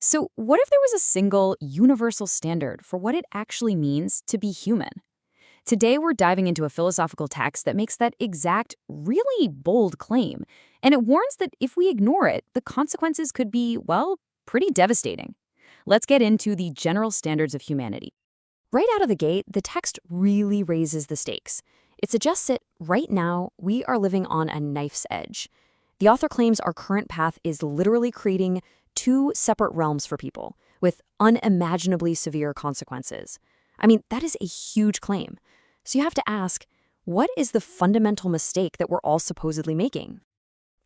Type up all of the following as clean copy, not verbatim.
So, what if there was a single, universal standard for what it actually means to be human? Today, we're diving into a philosophical text that makes that exact, really bold claim, and it warns that if we ignore it, the consequences could be, well, pretty devastating. Let's get into the general standards of humanity. Right out of the gate, the text really raises the stakes. It suggests that right now, we are living on a knife's edge. The author claims our current path is literally creating two separate realms for people, with unimaginably severe consequences. I mean, that is a huge claim. So you have to ask, what is the fundamental mistake that we're all supposedly making?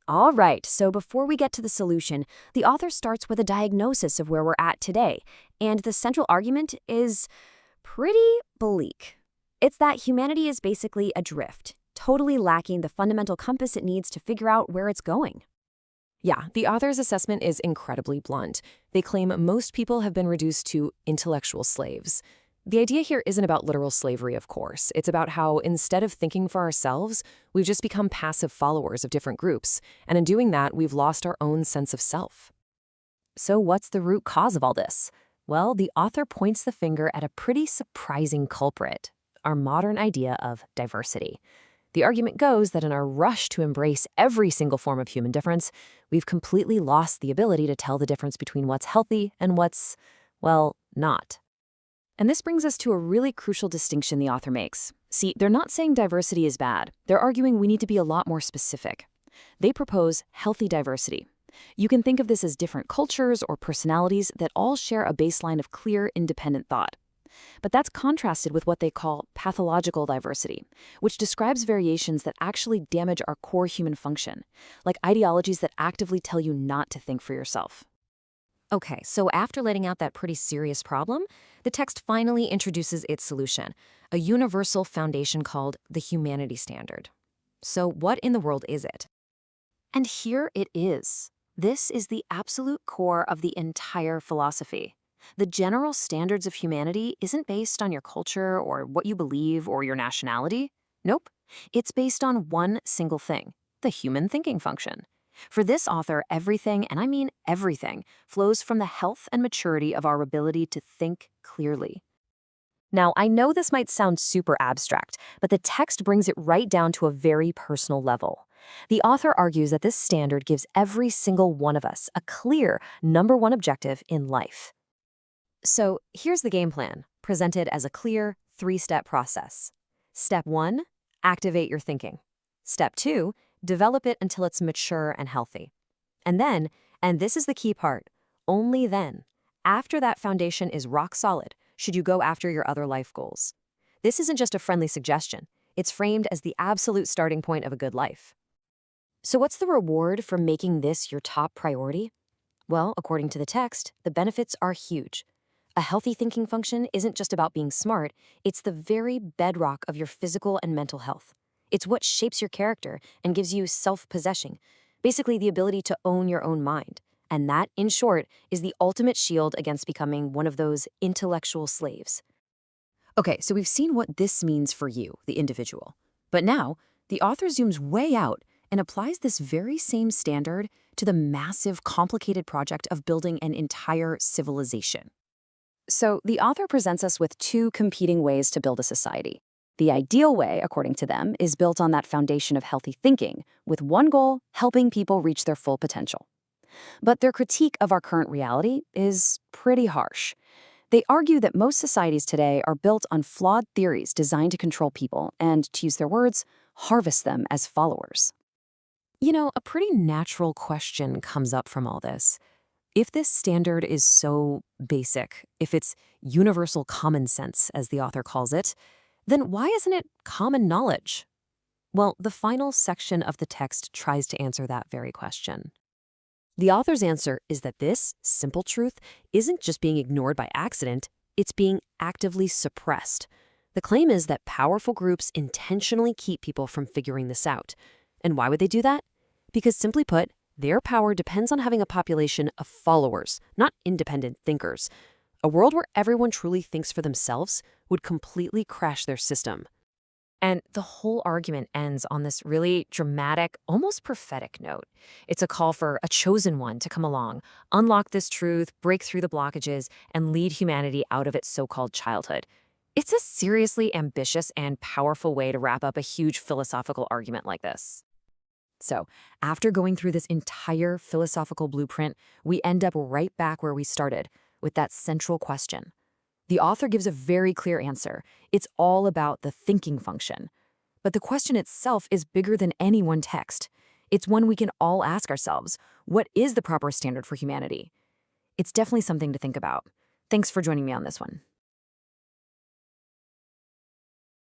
All right, so before we get to the solution, the author starts with a diagnosis of where we're at today, and the central argument is pretty bleak. It's that humanity is basically adrift, totally lacking the fundamental compass it needs to figure out where it's going. Yeah, the author's assessment is incredibly blunt. They claim most people have been reduced to intellectual slaves. The idea here isn't about literal slavery, of course. It's about how, instead of thinking for ourselves, we've just become passive followers of different groups, and in doing that, we've lost our own sense of self. So what's the root cause of all this? Well, the author points the finger at a pretty surprising culprit, our modern idea of diversity. The argument goes that in our rush to embrace every single form of human difference, we've completely lost the ability to tell the difference between what's healthy and what's, well, not. And this brings us to a really crucial distinction the author makes. See, they're not saying diversity is bad. They're arguing we need to be a lot more specific. They propose healthy diversity. You can think of this as different cultures or personalities that all share a baseline of clear, independent thought. But that's contrasted with what they call pathological diversity, which describes variations that actually damage our core human function, like ideologies that actively tell you not to think for yourself. Okay, so after letting out that pretty serious problem, the text finally introduces its solution, a universal foundation called the humanity standard. So what in the world is it? And here it is. This is the absolute core of the entire philosophy. The general standards of humanity isn't based on your culture or what you believe or your nationality. Nope. It's based on one single thing, the human thinking function. For this author, everything, and I mean everything, flows from the health and maturity of our ability to think clearly. Now, I know this might sound super abstract, but the text brings it right down to a very personal level. The author argues that this standard gives every single one of us a clear number one objective in life. So here's the game plan, presented as a clear three-step process. Step 1, activate your thinking. Step 2, develop it until it's mature and healthy. And then, and this is the key part, only then, after that foundation is rock solid, should you go after your other life goals. This isn't just a friendly suggestion. It's framed as the absolute starting point of a good life. So what's the reward for making this your top priority? Well, according to the text, the benefits are huge. A healthy thinking function isn't just about being smart, it's the very bedrock of your physical and mental health. It's what shapes your character and gives you self-possession, basically the ability to own your own mind. And that, in short, is the ultimate shield against becoming one of those intellectual slaves. Okay, so we've seen what this means for you, the individual. But now, the author zooms way out and applies this very same standard to the massive, complicated project of building an entire civilization. So the author presents us with two competing ways to build a society. The ideal way, according to them, is built on that foundation of healthy thinking, with one goal, helping people reach their full potential. But their critique of our current reality is pretty harsh. They argue that most societies today are built on flawed theories designed to control people and, to use their words, harvest them as followers. You know, a pretty natural question comes up from all this. If this standard is so basic, if it's universal common sense, as the author calls it, then why isn't it common knowledge? Well, the final section of the text tries to answer that very question. The author's answer is that this simple truth isn't just being ignored by accident, it's being actively suppressed. The claim is that powerful groups intentionally keep people from figuring this out. And why would they do that? Because simply put, their power depends on having a population of followers, not independent thinkers. A world where everyone truly thinks for themselves would completely crash their system. And the whole argument ends on this really dramatic, almost prophetic note. It's a call for a chosen one to come along, unlock this truth, break through the blockages, and lead humanity out of its so-called childhood. It's a seriously ambitious and powerful way to wrap up a huge philosophical argument like this. So, after going through this entire philosophical blueprint, we end up right back where we started, with that central question. The author gives a very clear answer. It's all about the thinking function. But the question itself is bigger than any one text. It's one we can all ask ourselves. What is the proper standard for humanity? It's definitely something to think about. Thanks for joining me on this one.